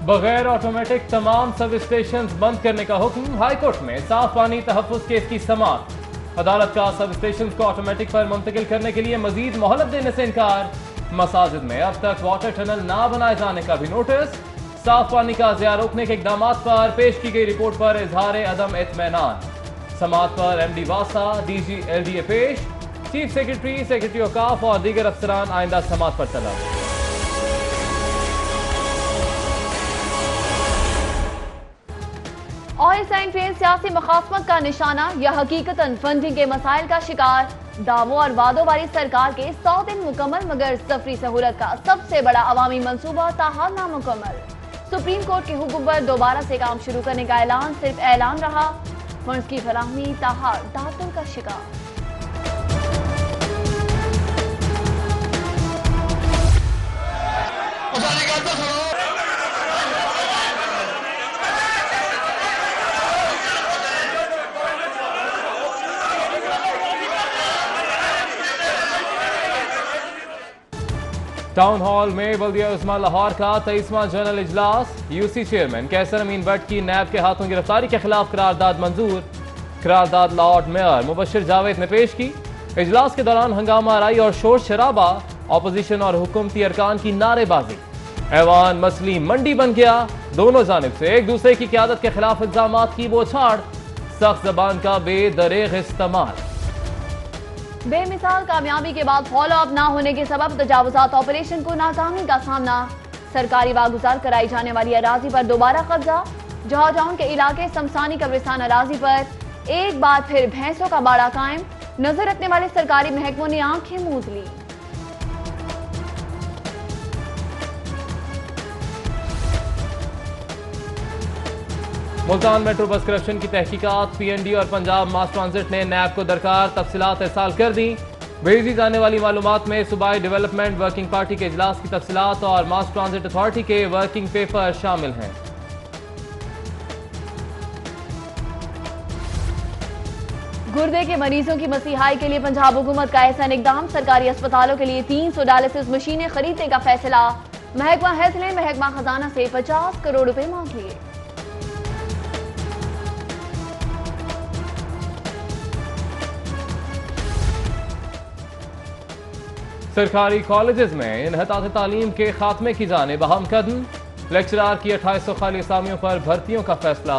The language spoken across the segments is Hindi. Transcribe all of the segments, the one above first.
बगैर ऑटोमेटिक तमाम सब स्टेशन बंद करने का हुक्म। हाईकोर्ट में साफ पानी तहफ्फुज केस की समाअत। अदालत का सब स्टेशन को ऑटोमेटिक पर मुंतकिल करने के लिए मजीद मोहलत देने से इनकार। मसाजिद में अब तक वाटर टनल ना बनाए जाने का भी नोटिस। साफ पानी का ज़िया रोकने के इकदाम पर पेश की गई रिपोर्ट पर इजहार अदम इत्मीनान। समाअत पर MD वासा, DG LDA पेश। चीफ सेक्रेटरी औकाफ और दीगर अफसरान आइंदा समाअत पर तलब। ऑयल साइन ट्रेन सियासी मुखासमत का निशाना या हकीकतन फंडिंग के मसाइल का शिकार। दावों और वादों वाली सरकार के 100 दिन मुकम्मल मगर सफरी सहूलत का सबसे बड़ा अवामी मंसूबा ताहाल नामुकम्मल। सुप्रीम कोर्ट के हुक्म पर दोबारा से काम शुरू करने का ऐलान सिर्फ ऐलान रहा। फंड्स की फराहमी ताहाल तातुल का शिकार। टाउन हॉल में बल्दिया उस्मान लाहौर का 23वां जनरल इजलास। UC चेयरमैन कैसर अमीन भट्ट की नैब के हाथों गिरफ्तारी के खिलाफ करारदाद मंजूर। करारदाद लॉर्ड मेयर मुबशिर जावेद ने पेश की। इजलास के दौरान हंगामा आराई और शोर शराबा, ऑपोजिशन और हुकूमती अरकान की नारेबाजी। ऐवान मसली मंडी बन गया। दोनों जानिब से एक दूसरे की क़यादत के खिलाफ इल्जामात की बौछार। सख्त जबान का बेदरेग इस्तेमाल। बेमिसाल कामयाबी के बाद फॉलो अप ना होने के सबब तजावुजात ऑपरेशन को नाकामी का सामना। सरकारी वागुजार कराई जाने वाली अराजी पर दोबारा कब्जा। जौहर के इलाके शमशानी कब्रिस्तान अराजी पर एक बार फिर भैंसों का बाड़ा कायम। नजर रखने वाले सरकारी महकमों ने आंखें मूंद ली। मुल्तान मेट्रो बस करप्शन की तहकीकात। PND और पंजाब मास ट्रांजिट ने नैब को दरकार तफसीलात इरसाल कर दी। भेजी जाने वाली मालूमात में सूबाई डेवलपमेंट वर्किंग पार्टी के इजलास की तफसीलात और मास ट्रांजिट अथॉरिटी के वर्किंग पेपर शामिल हैं। गुर्दे के मरीजों की मसीहाई के लिए पंजाब हुकूमत का ऐसा इकदाम। सरकारी अस्पतालों के लिए 300 डायलिसिस मशीनें खरीदने का फैसला। महकमा हेल्थ ने महकमा खजाना से 50 करोड़ रुपए मांग लिए। सरकारी कॉलेजेस में इन्हतात तालीम के खात्मे की जानिब अहम कदम। लेक्चरार की 2800 खाली असामियों पर भर्तियों का फैसला।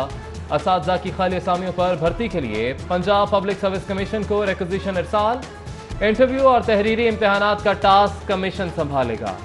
असातिज़ा की खाली असामियों पर भर्ती के लिए पंजाब पब्लिक सर्विस कमीशन को रिक्विजिशन इरसाल। इंटरव्यू और तहरीरी इम्तिहानात का टास्क कमीशन संभालेगा।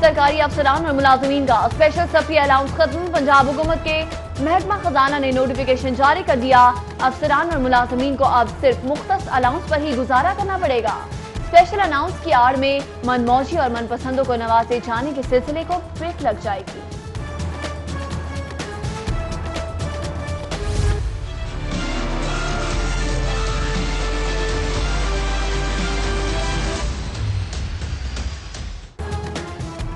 सरकारी अफसरान और मुलाजमीन का स्पेशल सफरी अलाउंस खत्म। पंजाब हुकूमत के महकमा खजाना ने नोटिफिकेशन जारी कर दिया। अफसरान और मुलाजमीन को अब सिर्फ मुख्तस अलाउंस पर ही गुजारा करना पड़ेगा। स्पेशल अनाउंस की आड़ में मनमौजी और मनपसंदों को नवाजे जाने के सिलसिले को ब्रेक लग जाएगी।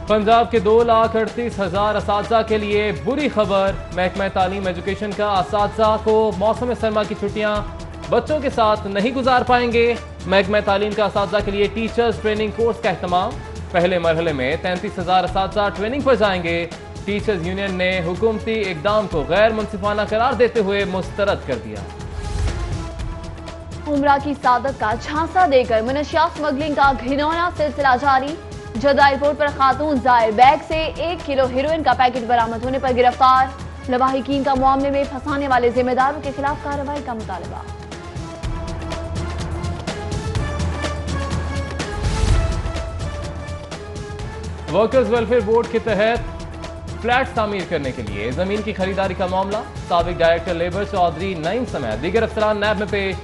पंजाब के 2,38,000 असातिज़ा के लिए बुरी खबर। महकमा तालीम एजुकेशन का असातिज़ा को मौसम सरमा की छुट्टियां बच्चों के साथ नहीं गुजार पाएंगे। महकमा तालीम का असातिज़ा के लिए टीचर्स ट्रेनिंग कोर्स का एहतमाम। पहले मरहले में 33,000 असातिज़ा ट्रेनिंग पर जाएंगे। टीचर्स यूनियन ने हुकूमती इकदाम को गैर मुनसिफाना करार देते हुए मुस्तरद कर दिया। उमरा की सादत का झांसा देकर मनशियात स्मगलिंग का घिनौना सिलसिला जारी। जदा एयरपोर्ट पर खातून जायर बैग से 1 किलो हेरोइन का पैकेट बरामद होने पर गिरफ्तार। लवाहिकीन का मामले में फंसाने वाले जिम्मेदारों के खिलाफ कार्रवाई का मुतालबा। वर्कर्स वेलफेयर बोर्ड के तहत फ्लैट तामीर करने के लिए जमीन की खरीदारी का मामला। साबिक डायरेक्टर लेबर चौधरी नईम समेत दीगर अफसरान नैब में पेश।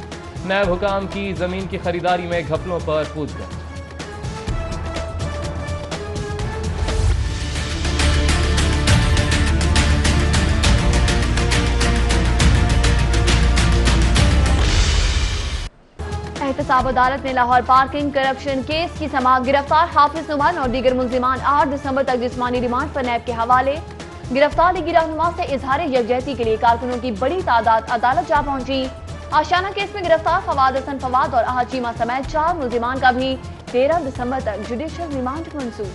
नैब हुकाम की जमीन की खरीदारी में घपलों पर पूछताछ। एहतसाब अदालत में लाहौर पार्किंग करप्शन केस की समाअत। गिरफ्तार हाफिज नुमान और दीगर मुल्जिमान 8 दिसंबर तक जिस्मानी रिमांड पर नैब के हवाले। गिरफ्तार लीगी रहनुमा से इजहार यकजहती के लिए कारकुनों की बड़ी तादाद अदालत जा पहुंची। आशियाना केस में गिरफ्तार फवाद हसन फवाद और अहद चीमा समेत 4 मुलजिमान का भी 13 दिसंबर तक जुडिशियल रिमांड मंजूर।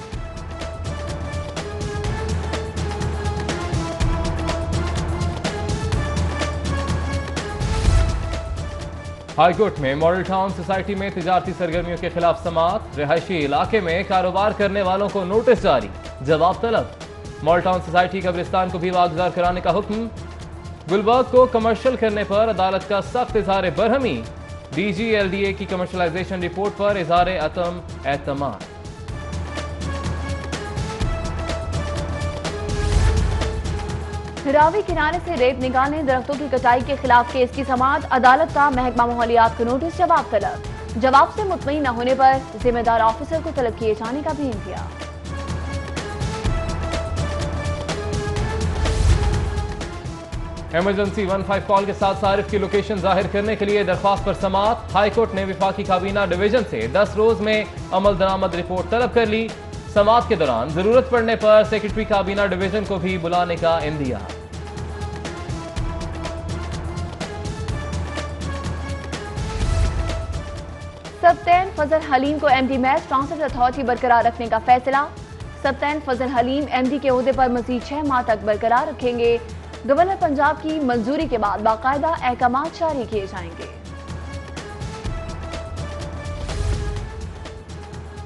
हाईकोर्ट में मॉडल टाउन सोसाइटी में तिजारती सरगर्मियों के खिलाफ समाअत, रिहायशी इलाके में कारोबार करने वालों को नोटिस जारी, जवाब तलब। मॉडल टाउन सोसाइटी कब्रिस्तान को भी वागुजार कराने का हुक्म। गुलबर्ग को कमर्शियल करने पर अदालत का सख्त इजहार बरहमी, DGLDA की कमर्शलाइजेशन रिपोर्ट पर इजहार अतम एतमाद। रावी किनारे से रेत निकालने, दरख्तों की कटाई के खिलाफ केस की समाअत, अदालत का महकमा माहौलियात को नोटिस, जवाब तलब। जवाब से मुतमईन न होने पर जिम्मेदार ऑफिसर को तलब किए जाने का भी इंतजार। इमरजेंसी 15 कॉल के साथ सारिफ की लोकेशन जाहिर करने के लिए दरख्वास्त पर समाअत। हाईकोर्ट ने विफाकी काबीना डिवीजन से 10 रोज में अमल दरामद रिपोर्ट तलब कर ली। समाअत के दौरान जरूरत पड़ने पर सेक्रेटरी काबीना डिवीजन को भी बुलाने का इंदिया। सब्तैन फजल हलीम को MD मैच ट्रांसपोर्ट अथॉरिटी बरकरार रखने का फैसला। सब्तैन फजल हलीम MD के ओहदे पर मजीद 6 माह तक बरकरार रखेंगे। गवर्नर पंजाब की मंजूरी के बाद बाकायदा अहकाम जारी किए जाएंगे।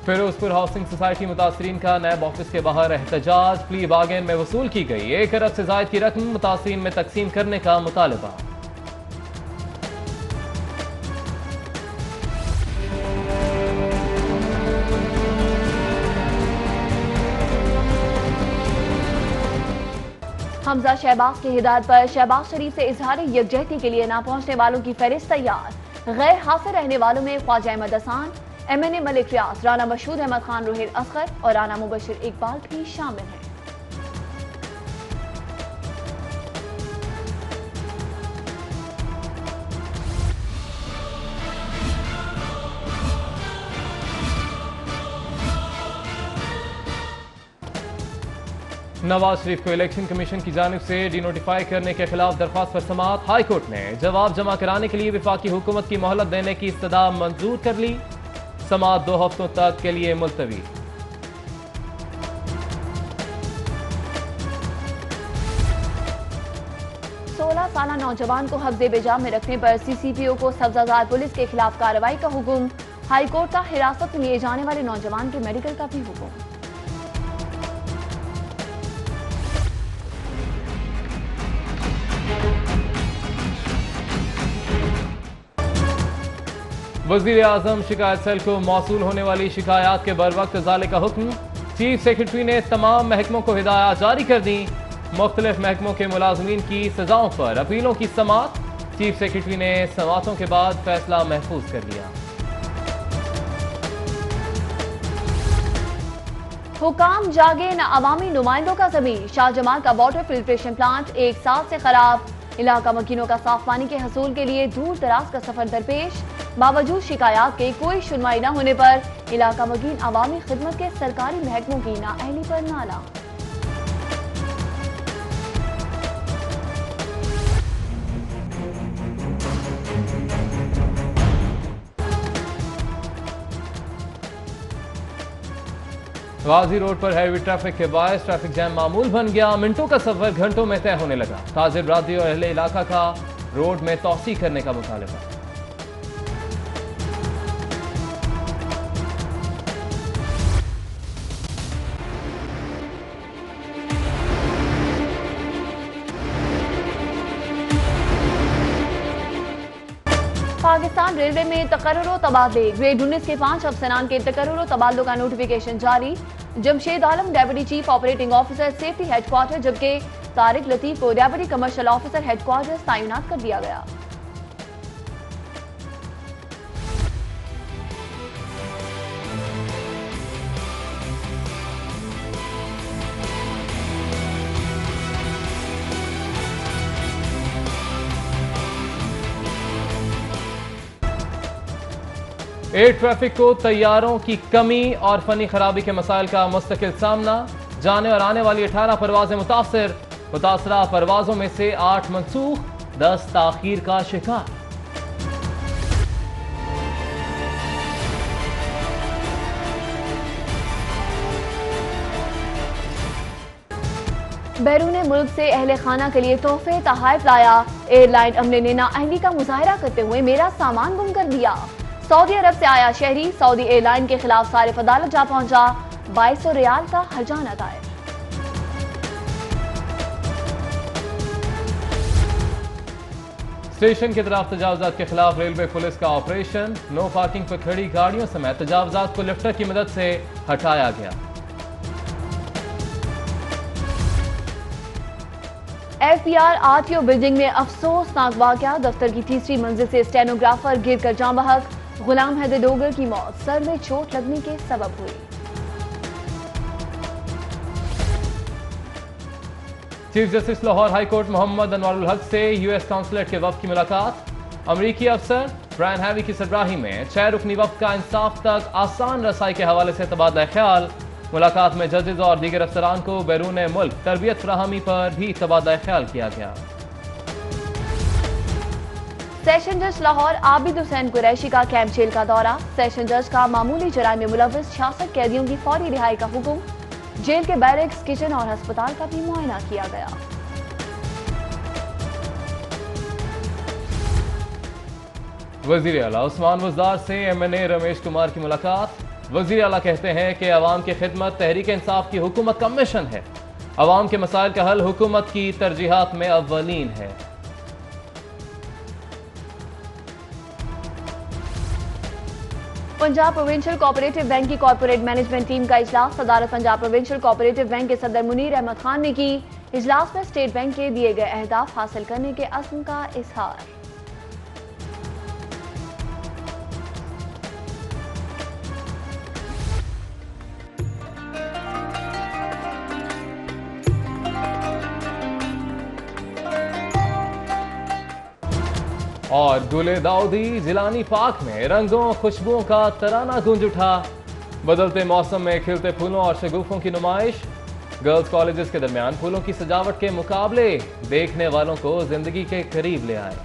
फिरोजपुर हाउसिंग सोसाइटी मुतासरीन का नैब ऑफिस के बाहर एहतजाज, प्ली बार्गेन में वसूल की गई 1 अरब से जायद की रकम मुतासरीन में तकसीम करने का मुतालबा। हमजा शहबाज की हिदायत पर शहबाज शरीफ से इजहार यकजहती के लिए ना पहुंचने वालों की फहरिस्त तैयार। गैर हासिल रहने वालों में ख्वाजा अहमद हसान, MNA मलिक रियाज, राना मशहूद अहमद खान रोहिल असगर और राना मुबशिर इकबाल भी शामिल हैं। नवाज शरीफ को इलेक्शन कमीशन की जानिब से डिनोटिफाई करने के खिलाफ दरख्वास्त पर समाअत। हाईकोर्ट ने जवाब जमा कराने के लिए विफाकी हुकूमत की मोहलत देने की इस्तदा मंजूर कर ली। समाअत 2 हफ्तों तक के लिए मुलतवी। सोलह साला नौजवान को हफ्जे बेजा में रखने पर CCPO को सब्जाजार पुलिस के खिलाफ कार्रवाई का हुक्म। हाईकोर्ट का हिरासत में लिए जाने वाले नौजवान के मेडिकल का भी हुक्म। वज़ीर आज़म शिकायत सेल को मौसूल होने वाली शिकायत के बरवक्त इज़ाले का हुक्म। चीफ सेक्रेटरी ने तमाम महकमों को हिदायत जारी कर दी। मुख्तलिफ महकमों के मुलाजमीन की सजाओं पर अपीलों की समाअत। चीफ सेक्रेटरी ने समाअतों के बाद फैसला महफूज कर लिया। हुकाम जागे न अवामी नुमाइंदों का ज़मीर। शाहजमाल का वाटर फिल्ट्रेशन प्लांट 1 साल से खराब। इलाका मकीनों का साफ पानी के हसूल के लिए दूर दराज का सफर दरपेश। बावजूद शिकायत के कोई सुनवाई न होने पर इलाका मकीन अवामी खिदमत के सरकारी महकमों की नाअहली पर नाला। गाजी रोड पर हैवी ट्रैफिक के बायस ट्रैफिक जैम मामूल बन गया। मिनटों का सफर घंटों में तय होने लगा। ताजिर बरादरी और अहले इलाका का रोड में तौसी करने का मुतालबा। पाकिस्तान रेलवे में तकर्रुर व तबादले। ग्रेड 19 के 5 अफसरान के तकर्रुर व तबादलों का नोटिफिकेशन जारी। Jamshed Alam deputy chief operating officer safety headquarter, जबकि तारिक लतीफ को डेप्यूटी कमर्शियल ऑफिसर हेडक्वार्टर तैनात कर दिया गया। एयर ट्रैफिक को तैयारों की कमी और फनी खराबी के मसाइल का मुस्तकिल सामना। जाने और आने वाली 18 परवाजें मुतासरा परवाजों में से 8 मनसूख, 10 ताखीर का शिकार। बैरून मुल्क से अहले खाना के लिए तोहफे तोहफे लाया। एयरलाइन अमले ने नाअहली का मुजाहरा करते हुए मेरा सामान गुम कर दिया। सऊदी अरब से आया शहरी सऊदी एयरलाइन के खिलाफ सारिफ अदालत जा पहुंचा। 2200 रियाल का हर्जाना दायर। स्टेशन की तरफ तजावजात के खिलाफ रेलवे पुलिस का ऑपरेशन। नो पार्किंग पर खड़ी गाड़ियों समेत तजावजात को लिफ्टर की मदद से हटाया गया। FPR RTO बिल्डिंग में अफसोसनाक वाकया। दफ्तर की तीसरी मंजिल से स्टेनोग्राफर गिरकर जाँ बहक। गुलाम हैदर डोगर की मौत सर में चोट लगने के सबब हुई। Chief justice Lahore high court Mohammad Anwarul Haq से US काउंसलेट के वफ्द की मुलाकात। अमरीकी अफसर ब्रायन हैवी की सरबराही में 6 रुकनी वफ्द का इंसाफ तक आसान रसाई के हवाले से तबादला ख्याल। मुलाकात में जजेज और दीगर अफसरान को बैरून मुल्क तरबियत फराहमी पर भी तबादला ख्याल किया गया। सेशन जज लाहौर आबिद हुसैन कुरैशी का कैंप जेल का दौरा। सेशन जज का मामूली जराइम में मुलव्वस 66 कैदियों की फौरी रिहाई का हुक्म। जेल के बैरक्स, किचन और अस्पताल का भी मुआयना किया गया। वजीर आला उस्मान बुज़दार से MNA रमेश कुमार की मुलाकात। वजीर आला कहते हैं कि अवाम की खिदमत तहरीक इंसाफ की हुकूमत का मिशन है। अवाम के मसाइल का हल हुकूमत की तरजीहात में अव्वलीन है। पंजाब प्रोविंशियल कोऑपरेटिव बैंक की कॉर्पोरेट मैनेजमेंट टीम का इजलास। सदारत पंजाब प्रोविंशियल कोऑपरेटिव बैंक के सदर मुनीर अहमद खान ने की। इजलास में स्टेट बैंक के दिए गए अहदाफ हासिल करने के अज़्म का इजहार। और गुले दाऊदी जिलानी पार्क में रंगों खुशबुओं का तराना गूंज उठा। बदलते मौसम में खिलते फूलों और शगुफों की नुमाइश। गर्ल्स कॉलेजेस के दरमियान फूलों की सजावट के मुकाबले देखने वालों को जिंदगी के करीब ले आए।